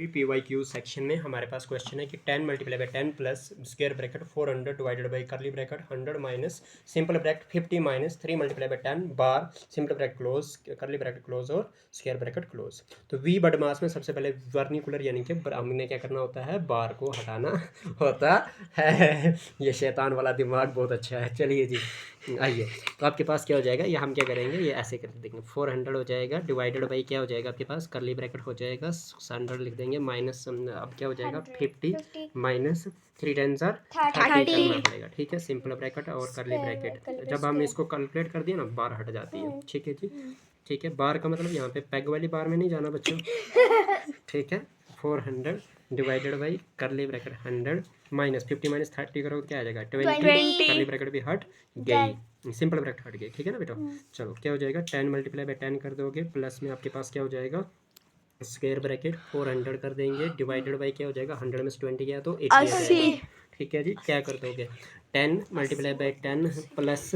PYQ section में हमारे पास question है कि 10 multiply by 10 plus square bracket 400 divided by करली bracket 100 minus simple bracket 50 minus 3 multiply by 10 bar simple bracket close करली bracket close और square bracket close. तो we बडमास में सबसे पहले वर्निकुलर यानी कि हमने क्या करना होता है, बार को हटाना होता है। ये शैतान वाला दिमाग बहुत अच्छा है। चलिए जी आइए, तो आपके पास क्या हो जाएगा, ये हम क्या करेंगे, ये ऐसे कर देंगे 400 हो जाएगा डिवाइडेड बाई क्या हो जाएगा आपके पास करली ब्रैकेट हो जाएगा 100 लिख देंगे माइनस अब क्या हो जाएगा 50 माइनस 3 10 30 करना पड़ेगा। ठीक है, सिंपल ब्रैकेट और करली ब्रैकेट जब हम इसको कैलकुलेट कर दिए ना बार हट जाती है। ठीक है जी, ठीक है, बार का मतलब यहाँ पे पैग वाली बार में नहीं जाना बच्चों। ठीक है, 400 डिवाइडेड बाई करली ब्रैकेट 100 माइनस 50 माइनस 30 करोगे क्या आ जाएगा 20 करली ब्रैकेट भी हट गई, सिंपल ब्रैकेट हट गई। ठीक है ना बेटा, चलो क्या हो जाएगा 10 मल्टीप्लाई बाई 10 कर दोगे प्लस में आपके पास क्या हो जाएगा स्क्वायर ब्रैकेट 400 कर देंगे डिवाइडेड बाई क्या हो जाएगा 100 में से 20 गया तो 80 आ जाएगा। ठीक है जी, क्या कर दोगे 10 multiply by 10 plus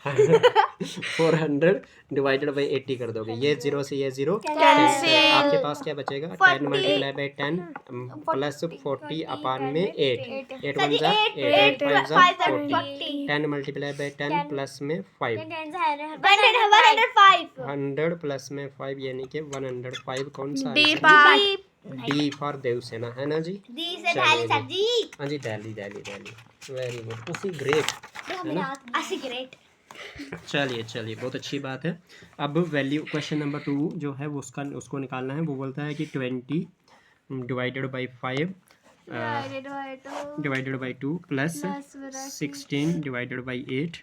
400 divided by 80 कर दोगे, ये 0 से ये 0 कैंसिल, आपके पास क्या बचेगा 10 मल्टीप्लाई बाई 10 प्लस 40 अपान में 8 8 1 जा 8 5 जा 40 10 मल्टीप्लाई बाई 10 प्लस में 5 100 प्लस में 5 यानी कि 105 कौन सा डी फॉर देवसेना है ना जी। हाँ जी, दिल्ली दिल्ली दिल्ली, वेरी गुड, उसी ग्रेट है ना, चलिए चलिए बहुत अच्छी बात है। अब वैल्यू क्वेश्चन नंबर 2 जो है वो उसको निकालना है। वो बोलता है कि 20 divided by 5 divided by 2 plus 16 divided by 8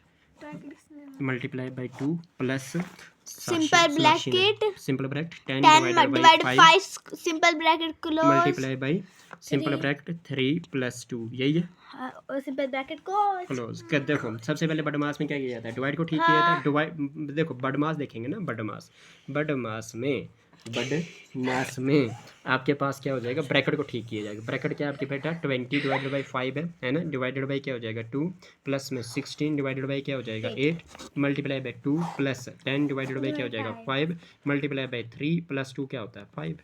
multiply by 2 plus simple bracket 10 divided by 5 simple bracket close multiply by simple bracket 3 plus 2, यही है सिंपल ब्रैकेट को क्लोज कर। देखो सबसे पहले बडमास में क्या किया जाता है, डिवाइड को ठीक किया जाता है। डिवाइड देखो बडमास देखेंगे ना, बडमास में आपके पास क्या हो जाएगा ब्रैकेट को ठीक किया जाएगा। ब्रैकेट क्या आपके बेटा 20 डिवाइडेड बाई 5 है ना, डिवाइडेड बाई क्या हो जाएगा 2 प्लस में 16 डिवाइडेड बाई क्या हो जाएगा 8 multiply by 2 plus 10 divided by क्या हो जाएगा 5 मल्टीप्लाई बाई 3 प्लस 2 क्या होता है 5।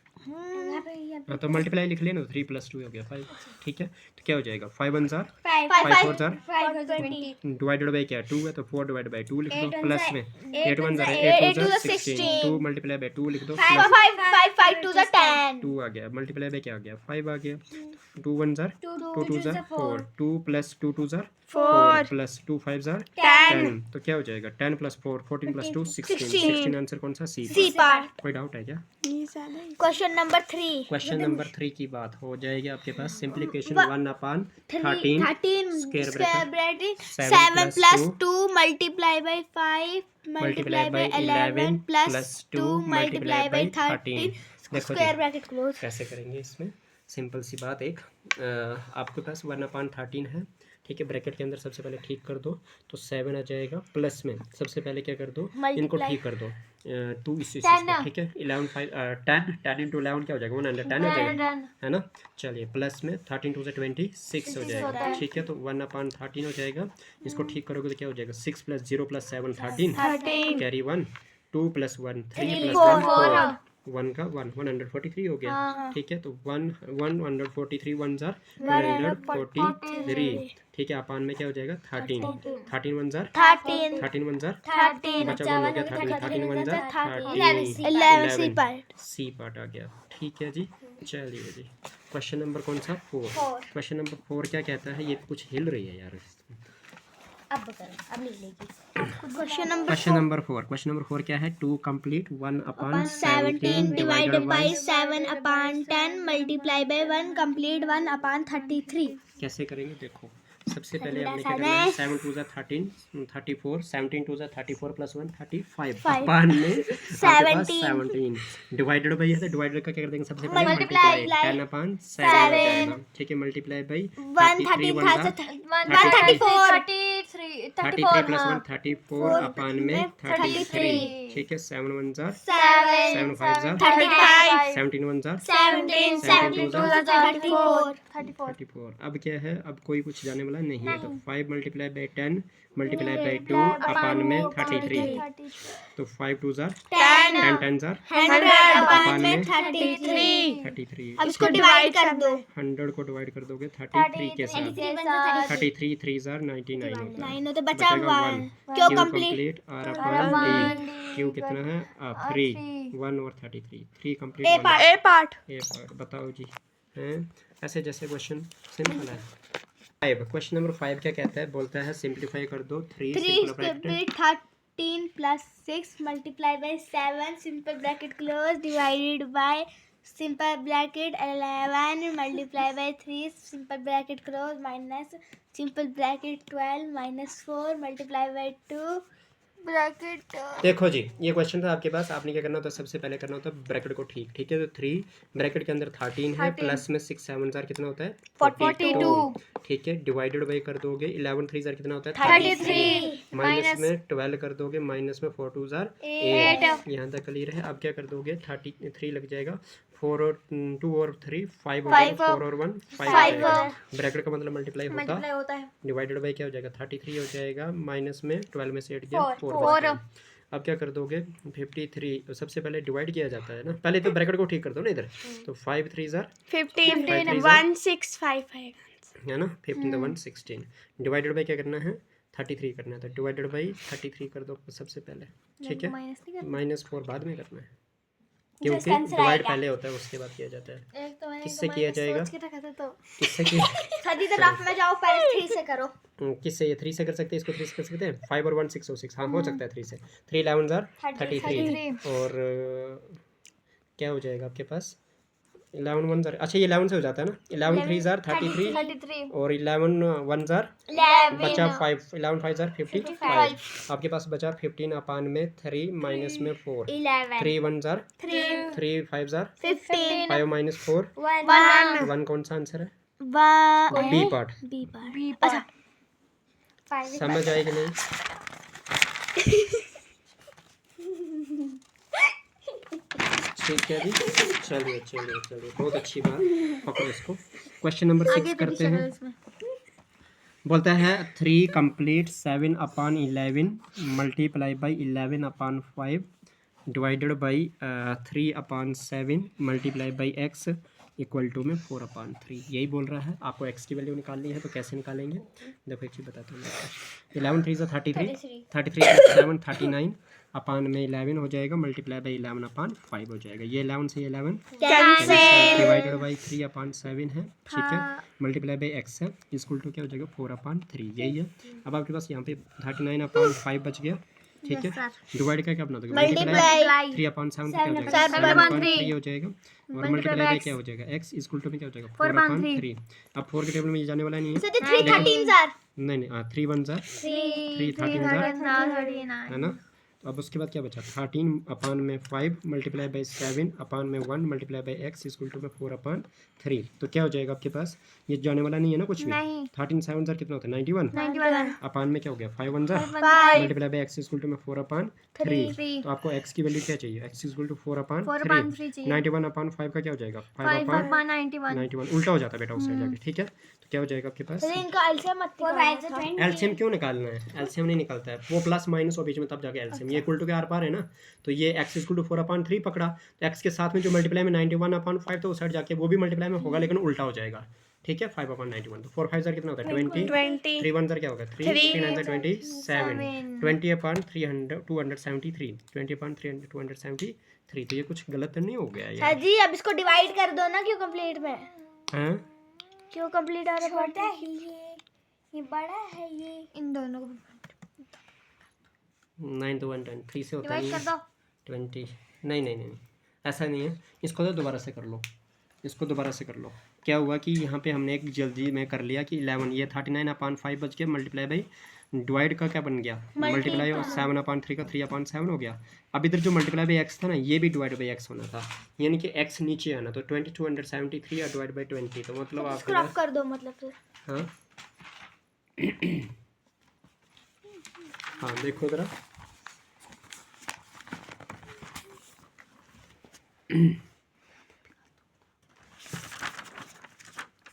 हाँ तो मल्टीप्लाई लिख लेना, 3 प्लस 2 हो गया 5। ठीक है, तो क्या हो जाएगा 5 1 जार 5 4 जार डिवाइडेड बाई क्या 2 है तो 4 डिवाइडेड बाई 2 लिख दो प्लस में 8 1 जार 8 2 जार 16 2 मल्टीप्लाई बाई 2 लिख दो 5 2 जार 10 2 आ गया मल्टीप्लाई बाई क्या आ गया 5 आ गया 2 1 jar 2 2 jar 4 2 plus 2 2 jar 4 plus 2 5 jar 10 तो क्या हो जाएगा 10 प्लस 4 14 प्लस 2 16 आंसर कौन सा सी पार्ट। कोई डाउट है क्या? क्वेश्चन नंबर 3 की बात हो जाएगी आपके पास simplification 1/13 square bracket 7 plus 2 multiply by 5 multiply by 11 plus 2 multiply by 13। देखो स्क्वायर ब्रैकेट क्लोज कैसे करेंगे इसमें, सिंपल सी बात एक आपके पास 1/13 है। ठीक है, ब्रैकेट के अंदर सबसे पहले ठीक कर दो तो 7 आ जाएगा प्लस में सबसे पहले क्या कर दो इनको ठीक कर दो 2 इस ठीक है 11 5 10 इंटू 11 क्या हो जाएगा 110 हो जाएगा है ना। चलिए प्लस में 13 2 से 26 हो जाएगा। ठीक है, तो 1/13 हो जाएगा, इसको ठीक करोगे तो क्या हो जाएगा 6 plus 0 plus 7 13 carry 1 2 plus 1 3 plus 1 4 1 का 143 हो गया। ठीक है, तो 143 1 जार 143। ठीक है, अपान में क्या हो जाएगा 13 1 जार 13 1 जार बचा 1 हो गया 13 1 जार 11 सी पार्ट आ गया। ठीक है जी, चलिए जी क्वेश्चन नंबर कौन सा 4। क्वेश्चन नंबर 4 क्या कहता है, ये कुछ हिल रही है यार। क्वेश्चन नंबर 4 क्या है 2 complete 1/17 divided by 7/10 multiply by 1 complete 1/33। कैसे करेंगे देखो, सबसे पहले हमने क्या करना है 7 2 जा 13 34 17 2 जा 34 प्लस 1 35 अपान में 17 डिवाइडेड बाई है, डिवाइडेड का क्या कर देंगे सबसे पहले मल्टीप्लाई 10/7। ठीक है, मल्टीप्लाई बाई 33 प्लस 1 34 अपान में 33। ठीक है 7 1 जार 7 7 5 जार 35 17 1 जार 17 17 2 जार 34 34। अब क्या है, अब कोई कुछ जाने वाला नहीं है, तो 5 मल्टीप्लाई बाई 10 मल्टीप्लाई बाई 2 अपान में 33, तो 5 2 जार 10 10 जार 100 अपान में 33। 33। अब इसको डिवाइड कर दो। 100 को डिवाइड कर दोगे 33 के साथ, 33 3 जार 99 होता है, 9 तो बचा 1 क्यों कंप्लीट और अपन डी क्यू कितना है 3 1 और 33 3 कंप्लीट ए पार्ट बताओ जी हैं। ऐसे जैसे क्वेश्चन सिंपल है। 5 क्वेश्चन नंबर 5 क्या कहता है, बोलता है सिंपलीफाई कर दो 3 simple bracket 13 plus 6 multiplied by 7 simple bracket close divided by simple bracket 11 multiplied by 3 simple bracket close minus simple bracket 12 minus 4 multiplied by 2 bracket. देखो जी ये क्वेश्चन था आपके पास, आपने क्या करना होता है, सबसे पहले करना होता है ब्रैकेट को ठीक है, तो 3 ब्रैकेट के अंदर 13 है, प्लस में 6 7 जार कितना होता है 42, ठीक है, डिवाइडेड बाई कर दोगे 11 3 जार कितना होता है 33, माइनस में 12 कर दोगे, माइनस में 4 2 जार 8, यहाँ तक क्लियर है। अब क्या कर दोगे 33 लग जाएगा, 4 और 2 और 3 5 हो जाएगा, 4 और 1 5 ब्रैकेट का मतलब मल्टीप्लाई होता है, डिवाइडेड बाई क्या हो जाएगा 33 हो जाएगा, माइनस में 12 में से 8 गया 4। अब क्या कर दोगे 53, तो सबसे पहले डिवाइड किया जाता है ना, पहले तो ब्रैकेट को ठीक कर दो ना इधर, तो 5 3 जार 15 1655 है ना, 15 तो 116 डिवाइडेड बाई क्या करना है 33 करना है, तो डिवाइडेड बाई 33 कर दो सबसे पहले, ठीक है, माइनस 4 बाद में करना है, क्योंकि डिवाइड पहले होता है उसके बाद किया जाता है। किससे किया जाएगा, किससे किया सदी तरफ में जाओ, पहले 3 से करो। किससे, ये 3 से कर सकते हैं, इसको 3 से कर सकते हैं, 5 और 1 6 हो 6, हाँ हो सकता है 3 से, 3 11 जार 33 और क्या हो जाएगा आपके पास 11 1 जार, अच्छा ये 11 से हो जाता है ना, 11 3 जार 33 और 11 1 जार बचा 5, 11 5 जार 55, आपके पास बचा 15 अपान में 3 माइनस में 4 3 1 जार 3 5 जार 15 5 माइनस 4 1 कौन सा आंसर है, बी पार्ट। अच्छा समझ आएगी नहीं, ठीक है जी, चलिए चलिए चलिए बहुत अच्छी बात, पकड़ो इसको। क्वेश्चन नंबर 6 करते हैं, बोलता है 3 complete 7 upon 11 multiply by 11 upon 5 divided by 3 upon 7 multiply by x equal to में 4 अपान 3, यही बोल रहा है। आपको एक्स की वैल्यू निकालनी है, तो कैसे निकालेंगे देखो एक चीज़ बताता हूँ। 11 3 से 33 7 39 अपान में 11 हो जाएगा, मल्टीप्लाई बाई 11 अपान 5 हो जाएगा, ये 11 से 11 डिवाइडेड बाई 3 अपान 7 है, ठीक है, मल्टीप्लाई बाई एक्स है, इक्वल टू क्या हो जाएगा 4 अपान 3, यही है। अब आपके पास यहाँ पे 39 अपान 5 बच गया, ठीक है, डिवाइड का क्या बना दोगे मल्टीप्लाई 3 अपान 7 क्या हो जाएगा 7 अपान 3 हो जाएगा, और मल्टीप्लाई बाई क्या हो जाएगा x इक्वल टू में क्या हो जाएगा 4 अपान 3। अब 4 के टेबल में ये जाने वाला नहीं है, 3 13 जार नहीं 3 1 जार 3 13 जार है ना। तो अब उसके बाद क्या बचा 13 अपान में 5 मल्टीप्लाई बाई 7 अपान में 1 multiply by x equal to में 4 अपान 3, तो क्या हो जाएगा आपके पास, ये जाने वाला नहीं है ना कुछ भी, 13 7 जार कितना होता है 91 अपान में क्या हो गया 5 1 जार multiply by x equal to में 4 अपान 3, तो आपको एक्स की वैल्यू क्या चाहिए, एक्स इक्वल टू 4 अपान 3, 91 अपान 5 का क्या हो जाएगा 5 अपान 91 उल्टा हो जाता है बेटा उस साइड जाके, ठीक है, तो क्या हो जाएगा आपके पास, एलसीएम क्यों निकालना है, एलसीएम नहीं निकलता है, वो प्लस माइनस और बीच में तब जाके एलसीएम, ये इक्वल टू के आर पार है ना, तो ये x इक्वल टू 4 अपान 3 पकड़ा, तो x के साथ में जो मल्टीप्लाई में 91 अपान 5 तो उस साइड जाके वो भी मल्टीप्लाई में होगा लेकिन उल्टा हो जाएगा, ठीक है, 5 अपान 91, तो 4 5 जार कितना होता है 20 3 1 जार क्या होगा 3 3 9 जार 27 20 अपान 300 273 20 अपान 273, तो ये कुछ गलत नहीं हो गया यार जी। अब इसको डिवाइड कर दो ना, क्यों कंप्लीट में हैं, क्यों कंप्लीट आ रहा है, ये बड़ा है, ये इन दोनों को 9 तो 1 3 से होता है 20, नहीं ऐसा नहीं है, इसको तो दोबारा से कर लो, इसको दोबारा से कर लो। क्या हुआ कि यहाँ पे हमने एक जल्दी में कर लिया कि 11 ये 39 अपान 5 बच गया, मल्टीप्लाई बाई डिवाइड का क्या बन गया मल्टीप्लाई, और 7 अपान 3 का 3 अपान 7 हो गया। अब इधर जो मल्टीप्लाई बाई एक्स था ना, ये भी डिवाइड बाई एक्स होना था, यानी कि एक्स नीचे आना, तो 2273 या डिवाइड बाई 20, तो मतलब आप स्क्रॉप कर दो मतलब फिर, हाँ हाँ देखो ज़रा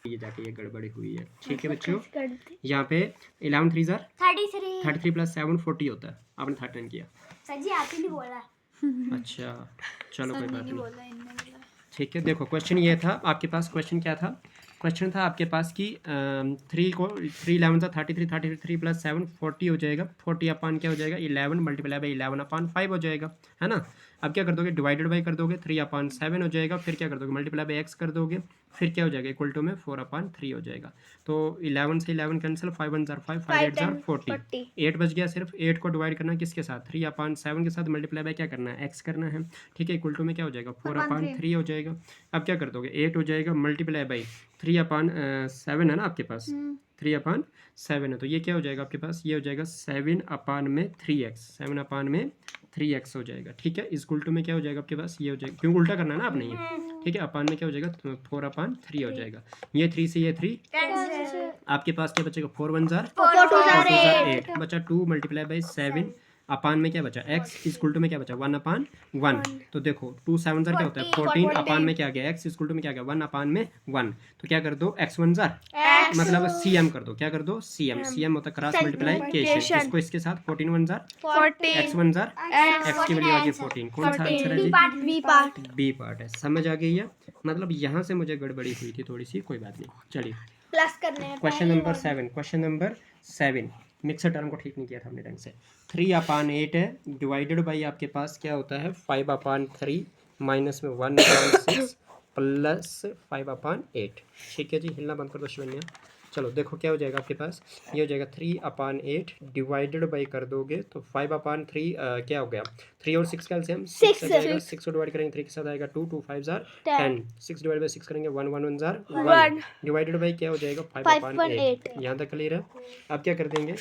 ये जाके ये गड़बड़ी हुई है। ठीक है बच्चों, कर दी। यहाँ पे 11 3 जार 33। 33 प्लस 7 40 होता है, आपने 39 किया। सर जी आपने नहीं बोला। अच्छा चलो कोई बात नहीं। बोला इनने बोला। ठीक है, देखो क्वेश्चन ये था आपके पास। क्वेश्चन क्या था? क्वेश्चन था आपके पास कि 3 को 3 11 33 33 प्लस 7 40 हो जाएगा। 40 अपान क्या हो जाएगा? 11 मल्टीप्लाई बाई 11 अपान 5 हो जाएगा, है ना। अब क्या कर दोगे? डिवाइडेड बाई कर दोगे, 3 अपान 7 हो जाएगा। फिर क्या कर दोगे? मल्टीप्लाई बाई एक्स कर दोगे, फिर क्या हो जाएगा? इक्वल टू में 4 अपान 3 हो जाएगा। तो 11 से 11 कैंसिल, 5 1 जार 5, 5 8 जार 40, 8 बच गया सिर्फ। 8 को डिवाइड करना है किसके साथ? 3 अपान 7 के साथ, मल्टीप्लाई बाई क्या करना है? एक्स करना है। ठीक है, इक्वल टू में क्या हो जाएगा? 4 अपान 3 हो जाएगा। अब क्या कर दोगे? 8 हो जाएगा मल्टीप्लाई बाई 3 अपान 7 है ना आपके पास, 3 अपान 7 है, तो ये क्या हो जाएगा आपके पास? ये हो जाएगा 7 अपान में 3x, 7 अपान में 3x हो जाएगा। ठीक है, इस उल्टू में क्या हो जाएगा आपके पास? ये हो जाएगा, क्यों उल्टा करना है ना आपने ये। ठीक है, अपान में क्या हो जाएगा? 4 अपान 3 हो जाएगा। ये 3 से ये 3 आपके पास क्या बचेगा? 4 1 जार 4 2 जार 8 बचा। 2 मल्टीप्लाई बाई 7 अपान में क्या बचा? x, इस उल्टू में क्या बचा? 1 अपान 1। तो देखो 2 7 जार क्या होता है? 14 अपान में क्या गया? x, इस उल्टू में क्या गया? 1 अपान में 1। तो क्या कर दो? x 1 जार मतलब cm कर दो। क्या कर दो? cm होता है क्रॉस मल्टीप्लिकेशन। इसको इसके साथ 14 1 जार 40 x 1 जार x की वैल्यू आ गई 14। कौन सा आंसर है जी? बी पार्ट बी पार्ट है। समझ आ गई है? मतलब यहाँ से मुझे गड़बड़ी हुई थी थोड़ी सी, कोई बात नहीं। चलिए प्लस करने हैं। Question number 7। Question number 7 mixer term को ठीक नहीं किया था हमने ढंग से। 3 अपान 8 है, डिवाइडेड बाई आपके पास क्या होता है? 5 अपान 3 माइनस में 1 अपान 6 प्लस 5 अपान 8। ठीक है जी, हिलना बंद कर दो शिवन्या। चलो देखो क्या हो जाएगा आपके पास? ये हो जाएगा 3 अपान 8 डिवाइडेड बाई कर दोगे तो 5 अपान 3 क्या हो गया? 3 और 6 का एलसीएम 6 आ जाएगा। 6 को डिवाइड करेंगे 3 के साथ आएगा 2, 2 5 जार 10, 6 डिवाइड बाई 6 करेंगे 1 1 1 जार 1 डिवाइडेड बाई क्या हो जाएगा? 5 अपान 8। यहाँ तक क्लियर है? अब क्या कर देंगे?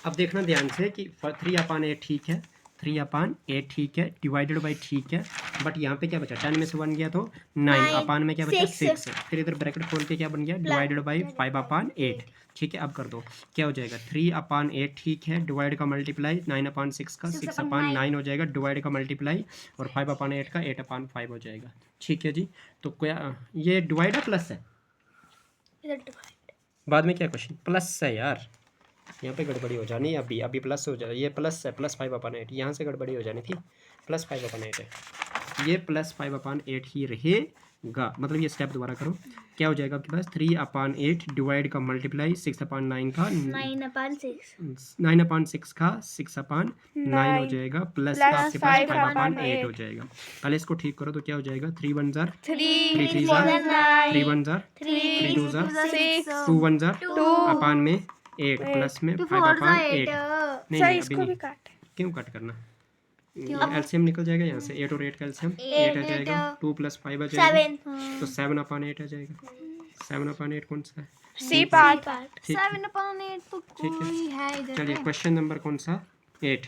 अब देखना ध्यान से कि 3 अपान 8 ठीक है, 3 अपान 8 ठीक है, डिवाइडेड बाई ठीक है, बट यहाँ पे क्या बचा? 10 में से 1 गया तो 9 अपान में क्या बचा? 6। फिर इधर ब्रैकेट खोल के क्या बन गया? डिवाइडेड बाई 5 अपान 8। ठीक है, अब कर दो क्या हो जाएगा? 3 अपान 8 ठीक है, डिवाइड का मल्टीप्लाई 9 अपान 6 का 6 अपान 9 हो जाएगा, डिवाइड का मल्टीप्लाई और 5 अपान 8 का 8 अपान 5 हो जाएगा। ठीक है जी, तो क्या ये डिवाइड है प्लस है? बाद में क्या क्वेश्चन? प्लस है यार, यहाँ पे गड़बड़ी हो जानी है। अभी प्लस हो जाए, ये प्लस है, प्लस 5 अपान 8, यहाँ से गड़बड़ी हो जानी थी। प्लस 5 अपान 8 है, ये प्लस 5 अपान 8 ही रहेगा। मतलब ये स्टेप दोबारा करो, क्या हो जाएगा आपके पास? 3 अपान 8 डिवाइड का मल्टीप्लाई 6 अपान 9 का 9 अपान 6, 9 अपान 6 का 6 अपान 9 हो जाएगा, प्लस का आपके पास 5 अपान 8 हो जाएगा। पहले इसको ठीक करो तो क्या हो जाएगा? 3 1 jar 3 3 jar 3 1 jar 3 2 jar 2 1 jar 2 अपान में 8 प्लस में 5 अपान 8। नहीं अभी नहीं, क्यों कट करना? एलसीएम निकल जाएगा यहाँ से। 8 और 8 का एलसीएम 8 आ जाएगा, 2 प्लस 5 आ जाएगा, तो 7 अपान 8 आ जाएगा। 7 अपान 8 कौन सा है? C part. 7 अपान 8 तो कोई है इधर। चलिए क्वेश्चन नंबर कौन सा? 8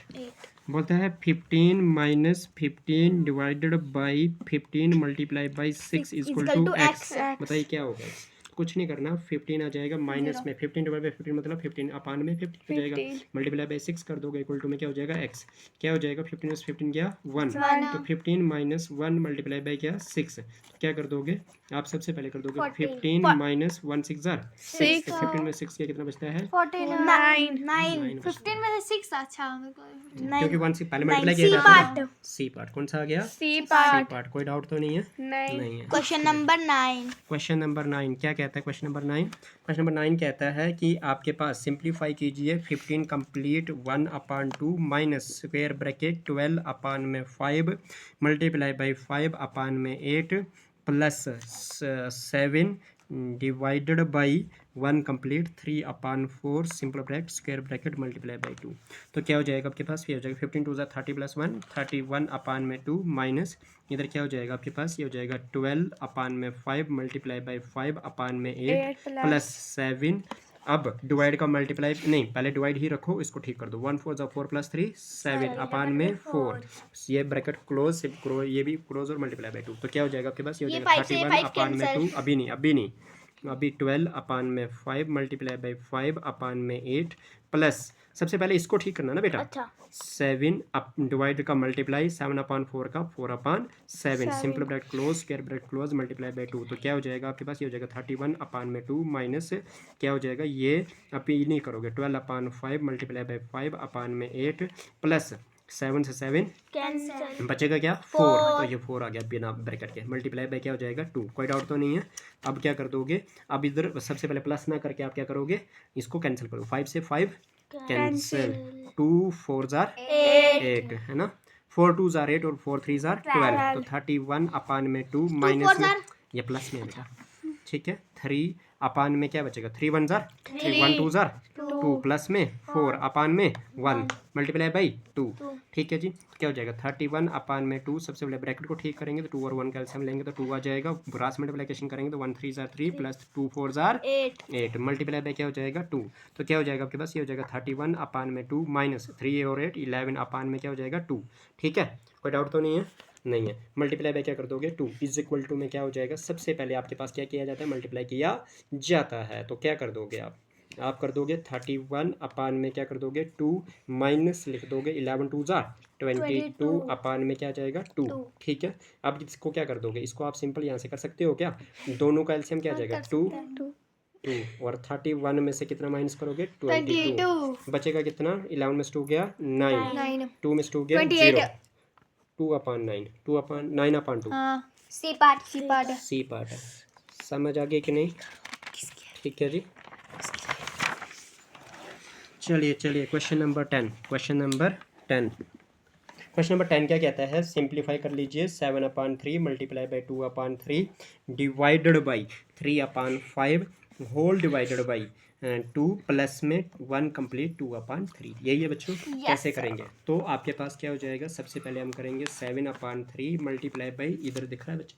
बोलता है 15 minus 15 divided by 15 multiply by 6 equal to x. बताइए क्या होगा? कुछ नहीं करना, 15 आ जाएगा माइनस में 15 डिवाइड बाई 15 मतलब 15 अपान में 50 हो जाएगा, मल्टीप्लाई बाई 6 कर दोगे इक्वल टू में क्या हो जाएगा? x। क्या हो जाएगा? 15 में 15 गया 1, तो 15 माइनस 1 मल्टीप्लाई बाई क्या? 6। क्या कर दोगे आप? सबसे पहले कर दोगे 15 माइनस 1 6 जार 6, तो 15 में 6 कितना बचता है? 9 15 में से 6। अच्छा क्योंकि 1 से पहले मल्टीप्लाई किया जाता है। सी पार्ट कौन सा आ गया? C part. कोई डाउट तो नहीं है? नहीं है। Question number 9। क्वेश्चन नंबर 9 क्या कहता है? क्वेश्चन नंबर 9 कहता है कि आपके पास सिंप्लीफाई कीजिए 15 कंप्लीट 1 अपान 2 माइनस स्क्वायर ब्रैकेट 12 अपान में 5 मल्टीप्लाई बाई 5 अपान में 8 plus 7 divided by 1 complete 3 upon 4 simple bracket square bracket multiply by 2। तो क्या हो जाएगा आपके पास? ये हो जाएगा 15 2 30 प्लस 1 31 अपान में 2 माइनस इधर क्या हो जाएगा आपके पास? ये हो जाएगा 12 अपान में 5 मल्टीप्लाई बाई 5 अपान में 8 प्लस 7। अब डिवाइड का मल्टीप्लाई नहीं, पहले डिवाइड ही रखो, इसको ठीक कर दो। 1 4 4 प्लस 3 7 अपान में 4, ये ब्रैकेट क्लोज, ये भी क्लोज और मल्टीप्लाई बाई 2। तो क्या हो जाएगा आपके पास? ये हो जाएगा 31 अपान में 2। अभी नहीं अभी 12 अपान में 5 मल्टीप्लाई बाई 5 अपान में 8 प्लस, सबसे पहले इसको ठीक करना ना बेटा, अच्छा 7 डिवाइड का मल्टीप्लाई 7 अपान 4 का 4 अपान 7 simple bracket close square bracket close multiply by 2, तो क्या हो जाएगा आपके पास, ये हो जाएगा 31 अपान में 2 माइनस क्या हो जाएगा, ये आप ये नहीं करोगे 12 अपान 5 मल्टीप्लाई बाई 5 अपान में 8 प्लस 7 से 7 कैंसिल, बचेगा क्या 4, तो ये 4 आ गया बिना ब्रैकेट के, मल्टीप्लाई बाय क्या हो जाएगा 2, कोई डाउट तो नहीं है। अब क्या कर दोगे, अब इधर सबसे पहले प्लस ना करके आप क्या करोगे, इसको कैंसिल करो, 5 से 5 कैंसिल, 2 4 जार 8 है ना, 4 2 जार 8 और 4 3 जार 12, तो 31 अपान में 2 माइनस में ये प्लस में बेटा, ठीक है 3 अपान में क्या बचेगा, 3 1 जार 3 1 2 जार 2 प्लस में 4 अपान में 1 मल्टीप्लाई बाई 2, ठीक है जी, तो क्या हो जाएगा 31 अपान में 2, सबसे पहले ब्रैकेट को ठीक करेंगे तो 2 और 1 कैल्सियम लेंगे तो 2 आ जाएगा, क्रॉस मल्टीप्लिकेशन करेंगे तो 1 3 jar 3 plus 2 4 jar 8 multiply by क्या हो जाएगा 2, तो क्या हो जाएगा आपके पास, ये हो जाएगा 31 अपान में 2 माइनस 3 और 8 11 अपान में क्या हो जाएगा 2, ठीक है, कोई डाउट तो नहीं है, नहीं है। मल्टीप्लाई बाय क्या कर दोगे 2 इज इक्वल टू में क्या हो जाएगा, सबसे पहले आपके पास क्या किया जाता है, मल्टीप्लाई किया जाता है, तो क्या कर दोगे आप कर दोगे 31 अपान में क्या कर दोगे 2 माइनस लिख दोगे 11 2 जार 22 अपान में क्या जाएगा 2, ठीक है। अब इसको क्या कर दोगे, इसको आप सिंपल यहाँ से कर सकते हो क्या, दोनों का एलसीएम क्या जाएगा 2 और 31 में से कितना माइनस करोगे 22, बचेगा कितना, 11 में से 2 गया 9, 2 में से 2 गया 0, 2 अपान 9 2 अपान 9 अपान 2 सी पार्ट है, समझ आ गई कि नहीं, ठीक है जी। चलिए क्वेश्चन नंबर 10 क्या कहता है, सिंप्लीफाई कर लीजिए 7 upon 3 multiply by 2 upon 3 divided by 3 upon 5 whole divided by 2 plus में 1 कंप्लीट 2 अपान 3, यही है बच्चों। कैसे करेंगे, तो आपके पास क्या हो जाएगा, सबसे पहले हम करेंगे 7 अपान 3 मल्टीप्लाई बाई, इधर दिख रहा है बच्चे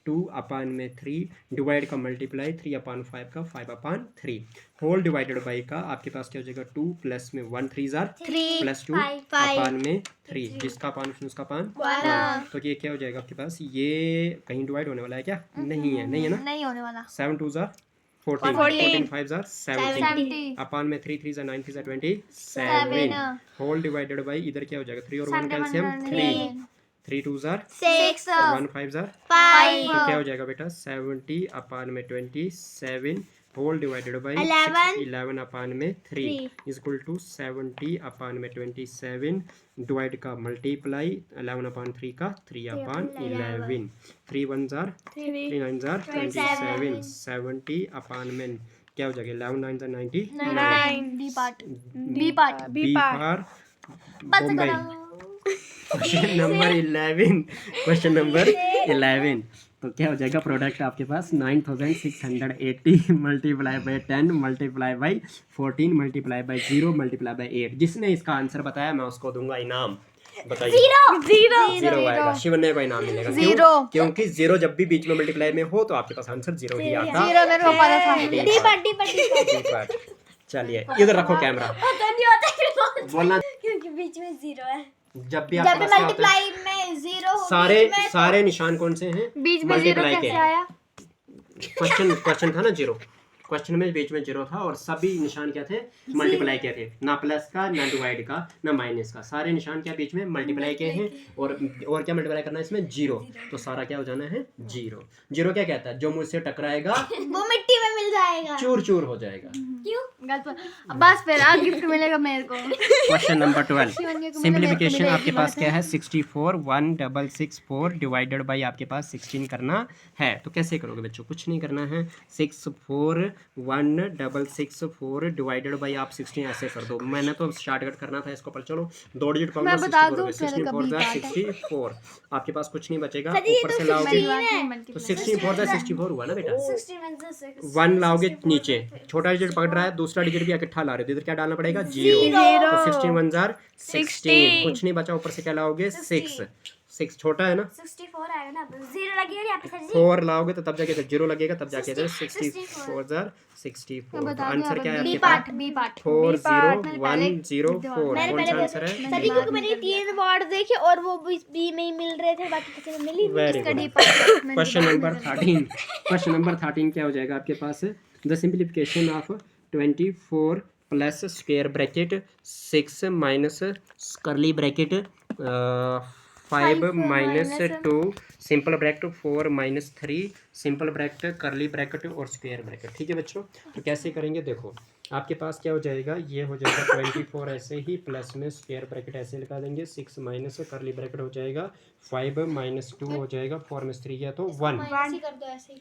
2 अपान में 3 डिवाइड का मल्टीप्लाई 3 अपान 5 का 5 अपान 3 होल डिवाइडेड बाई का आपके पास क्या हो जाएगा 2 प्लस में 1 3 जार प्लस 2 अपान में 3, जिसका अपान उसका अपान 1, तो ये क्या हो जाएगा आपके पास, ये कहीं डिवाइड होने वाला है क्या, नहीं है ना, नहीं होने वाला, 7 2 जार 14 5 जार 70 अपान में 3 3 जार 9 3 जार 27 होल डिवाइडेड बाई, इधर क्या हो जाएगा 3 और 1 कैल्सियम 3 2 जार 6 1 5 जार 5, तो क्या हो जाएगा बेटा 70 अपान में 27 होल डिवाइडेड बाई 11 अपान में 3 इज इक्वल टू 70 अपान में 27 डिवाइड का मल्टीप्लाई 11 अपान 3 का 3 अपान 11 3 1 जार 3 9 जार 27 70 अपान में क्या हो जाएगा 11 9 जार 99 बी पार बॉम्बे। क्वेश्चन नंबर 11 तो क्या हो जाएगा, प्रोडक्ट आपके पास 9680 multiply by 10 multiply by 14 multiply by 0 multiply by 8, जिसने इसका आंसर बताया मैं उसको दूंगा इनाम, बताइए 0 आएगा, शिवन्या को इनाम मिलेगा, क्योंकि 0 जब भी बीच में मल्टीप्लाई में हो तो आपके पास आंसर 0 ही आता है। चलिए इधर रखो कैमरा, बोलना क्योंकि बीच में 0 है, जब भी आपके पास मल्टीप्लाई में 0 सारे निशान कौन से हैं, बीच में 0 कैसे आया, क्वेश्चन था ना 0, क्वेश्चन में बीच में 0 था और सभी निशान क्या थे, मल्टीप्लाई के थे, ना प्लस का ना डिवाइड का ना माइनस का, सारे निशान क्या बीच में मल्टीप्लाई के हैं, और क्या मल्टीप्लाई करना है इसमें 0, तो सारा क्या हो जाना है 0। 0 क्या कहता है, जो मुझसे टकराएगा वो मिट्टी में मिल जाएगा, चूर चूर हो जाएगा, क्यों बस फिर आज गिफ्ट मिलेगा मेरे को। क्वेश्चन नंबर 12 सिंप्लीफिकेशन आपके पास क्या है 64 1664 डिवाइडेड बाई आपके पास 16 करना है, तो कैसे करोगे बच्चों, कुछ नहीं करना है 64 1664 डिवाइडेड बाई आप 16 ऐसे कर दो, मैंने तो शॉर्टकट करना था इसको, पर चलो 2 डिजिट पकड़ो 64 आपके पास कुछ नहीं बचेगा, ऊपर से लाओगे तो 64 हुआ ना बेटा, 1 लाओगे नीचे, छोटा डिजिट पकड़ रहा है, दूसरा डिजिट भी इकट्ठा ला रहे हो, इधर क्या डालना पड़ेगा 0, तो 16 1 जार 16, कुछ नहीं बचा, ऊपर से क्या लाओगे 6 छोटा है ना, 64 आएगा ना, 0 लगेगा यहाँ पे सर जी, 4 लाओगे तो तब जाके 0 लगेगा, तब जाके 64 जार 64, आंसर क्या है आपके पास 4010 4, कौन सा आंसर है, सर जी क्योंकि मैंने 3 वर्ड देखे और वो बी में ही मिल रहे थे, बाकी किसी में मिली नहीं, very good. Question number 13 question number 13 क्या हो जाएगा आपके पास? The simplification of 24 plus square bracket 6 minus curly bracket 5 minus 2 simple bracket 4 minus 3 simple bracket curly bracket और स्क्वायर ब्रैकेट। ठीक है बच्चों, तो कैसे करेंगे देखो, आपके पास क्या हो जाएगा, ये हो जाएगा 24 ऐसे ही, प्लस में स्क्वायर ब्रैकेट ऐसे लगा देंगे, 6 माइनस करली ब्रैकेट हो जाएगा 5 माइनस 2 हो जाएगा 4 में 3 गया तो 1।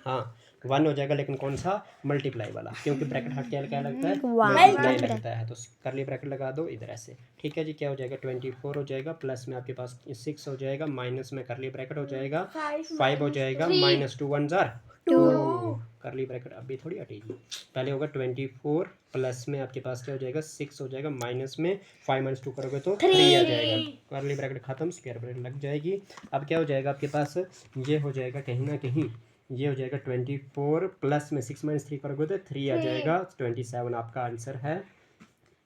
हाँ 1 हो जाएगा, लेकिन कौन सा? मल्टीप्लाई वाला, क्योंकि ब्रैकेट हट क्या लगता है? मल्टीप्लाई लगता है, तो करली ब्रैकेट लगा दो इधर ऐसे। ठीक है जी, क्या हो जाएगा 24 हो जाएगा, प्लस में आपके पास 6 हो जाएगा, माइनस में करली ब्रैकेट हो जाएगा 5 हो जाएगा, माइनस 2 1 जार 2 करली ब्रैकेट अभी थोड़ी हटेगी, पहले होगा 24 प्लस में आपके पास क्या हो जाएगा 6 हो जाएगा, माइनस में 5 माइनस 2 करोगे तो 3 आ जाएगा, करली ब्रैकेट खत्म, स्क्वायर ब्रैकेट लग जाएगी। अब क्या हो जाएगा आपके पास, ये हो जाएगा कहीं ना कहीं, ये हो जाएगा 24 प्लस में 6 माइनस 3 करोगे तो 3 आ जाएगा, 27 आपका आंसर है।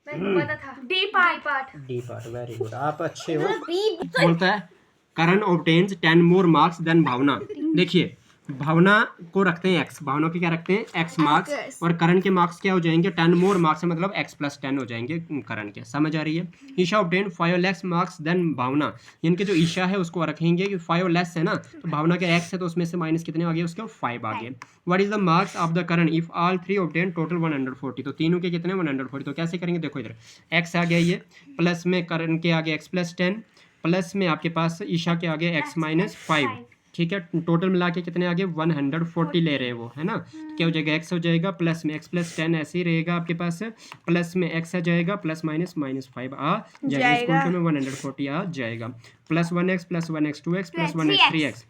डी पार्ट, वेरी गुड, आप अच्छे हो। बोलता है करण ऑब्टेन्स 10 मोर मार्क्स देन भावना। देखिए भावना को रखते हैं x, भावना को क्या रखते हैं x मार्क्स, और करण के मार्क्स क्या हो जाएंगे 10 मोर मार्क्स है, मतलब x प्लस 10 हो जाएंगे करण के। समझ आ रही है? Isha obtain 5 less marks than Bhavna, इनके जो ईशा है उसको रखेंगे कि 5 लेस है ना, तो भावना के x है तो उसमें से माइनस कितने आ गए उसके? 5 आ गए। What is the marks of the Karan if all 3 obtain total 140, तो तीनों के कितने? 140। तो कैसे करेंगे देखो, इधर x आ गया ये, प्लस में करण के आगे x प्लस 10, प्लस में आपके पास ईशा के आगे x माइनस 5। ठीक है, टोटल मिला के कितने आगे? 140 ले रहे हैं वो, है ना। तो क्या हो जाएगा x हो जाएगा, प्लस में x प्लस 10 ऐसे ही रहेगा आपके पास, प्लस में x आ जाएगा, प्लस माइनस माइनस 5 आ जाएगा, इसको में 140 आ जाएगा, plus 1x plus 1x 2x plus 1x 3x,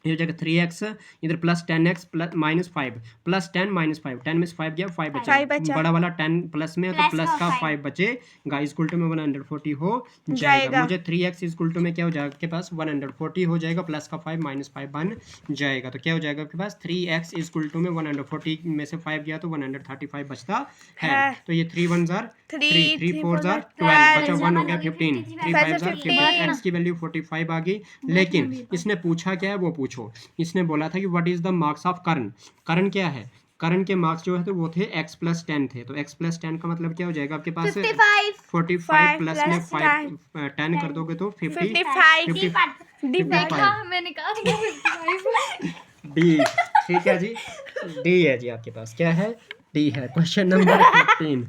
ये हो जाएगा 3x, इधर plus 10x plus minus 5 plus 10 minus 5, 10 में से 5 गया 5 बचा, बड़ा वाला 10 प्लस में, तो प्लस का 5 बचेगा, इक्वल टू में 140 हो जाएगा। मुझे 3x इक्वल टू में क्या हो जाएगा आपके पास? 140 हो जाएगा, प्लस का 5 माइनस 5 बन जाएगा, तो क्या हो जाएगा आपके पास? 3x इक्वल टू में 140 में से 5 गया तो 135 बचता है, तो ये 3 1 जार 3 3 4 जार 12 बचा, 1 हो गया 15, 3 5 जार 15, x की वैल्यू 45 आ गई। लेकिन इसने पूछा क्या है वो पूछो, इसने बोला था कि what is the marks of Karan. Karan क्या है? करण के मार्क्स जो है तो वो थे x प्लस 10 थे, तो x प्लस 10 का मतलब क्या हो जाएगा आपके पास? 45 प्लस में 5 10 कर दोगे तो 55 मैंने कहा डी। ठीक है जी, डी है जी आपके पास, क्या है? डी है। क्वेश्चन नंबर 15,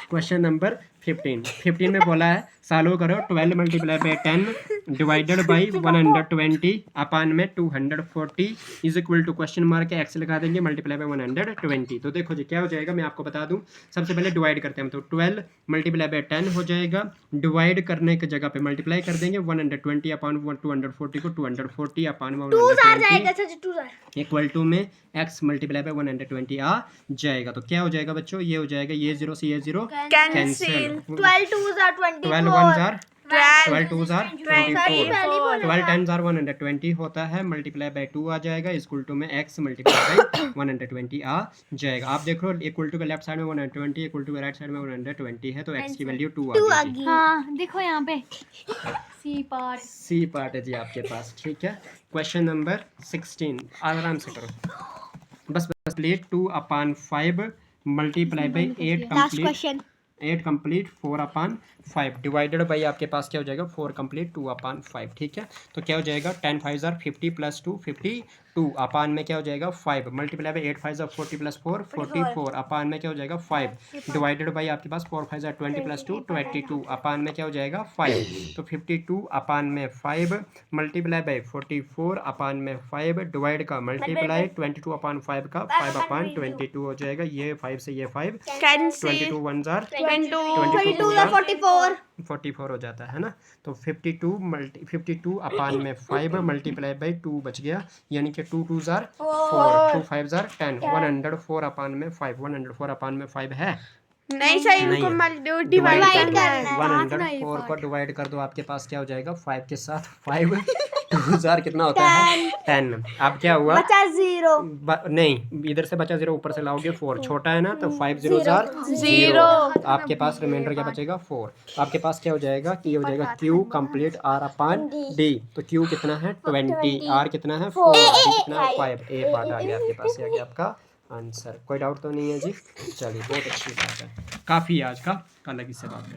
क्वेश्चन नंबर 15 में बोला है सॉल्व करो 12 multiply by 10 divided by 120 upon में 240 is equal to question mark x लगा देंगे मल्टीप्लाई बाई 120। तो देखो जी क्या हो जाएगा, मैं आपको बता दूं, सबसे पहले डिवाइड करते हैं, तो 12 मल्टीप्लाई बाई 10 हो जाएगा, डिवाइड करने की जगह पे मल्टीप्लाई कर देंगे 120 अपान 240 को 240 अपान 120 इक्वल टू में x मल्टीप्लाई बाई 120 आ जाएगा। तो क्या हो जाएगा बच्चों? ये हो जाएगा, ये 0 से ये 0 cancel, 12 2s are 24, 12 1s are 12 2s are 24, 12 10s are 120 होता है, मल्टीप्लाई बाई 2 आ जाएगा, इक्वल टू में x मल्टीप्लाई बाई 120 आ जाएगा। आप देखो इक्वल टू के लेफ्ट साइड में 120, इक्वल टू के राइट साइड में 120 है, तो x की वैल्यू 2 आ गई। हाँ देखो यहाँ पे सी पार्ट है जी आपके पास। ठीक है, क्वेश्चन नंबर 16 आराम से करो, बस complete 2 upon 5 multiply by 8 complete 4 upon 5 divided by आपके पास क्या हो जाएगा 4 कंप्लीट 2 अपान 5। ठीक है, तो क्या हो जाएगा 10 5 जार 50 प्लस 2 52 अपान में क्या हो जाएगा 5 मल्टीप्लाई बाई 8 5 जार 40 प्लस 4 44 अपान में क्या हो जाएगा 5 डिवाइडेड बाई आपके पास 4 5 जार 20 प्लस 2 22 अपान में क्या हो जाएगा 5, तो 52 अपान में 5 मल्टीप्लाई बाई 44 अपान में 5 डिवाइड का मल्टीप्लाई 22 अपान 5 का 5 अपान 22 हो जाएगा, ये 5 से ये 5 22 1 जार 44 हो जाता है ना, तो 52 अपान में 5 मल्टीप्लाई बाई 2 बच गया, यानी कि 2 2 जार 4 2 5 जार 10 104 अपान में 5 104 अपान में 5 है नहीं सही, उनको डिवाइड करना है, 104 को डिवाइड कर दो, आपके पास क्या हो जाएगा 5 के साथ 5 2 जार कितना होता है 10। अब क्या हुआ बचा 0। नहीं, इधर से बचा 0, ऊपर से लाओगे 4, छोटा है ना, तो 5 0 जार 0। आपके पास रिमाइंडर क्या बचेगा 4। आपके पास क्या हो जाएगा कि ये हो जाएगा Q कंप्लीट R अपन D। तो Q कितना है 20, R कितना है 4, D कितना है 5। ए पार्ट आ गया आपके पास, ये आ गया आपका आंसर। कोई डाउट तो नहीं है जी? चलिए बहुत अच्छी बात है, काफ़ी आज का, अलग इससे बात है।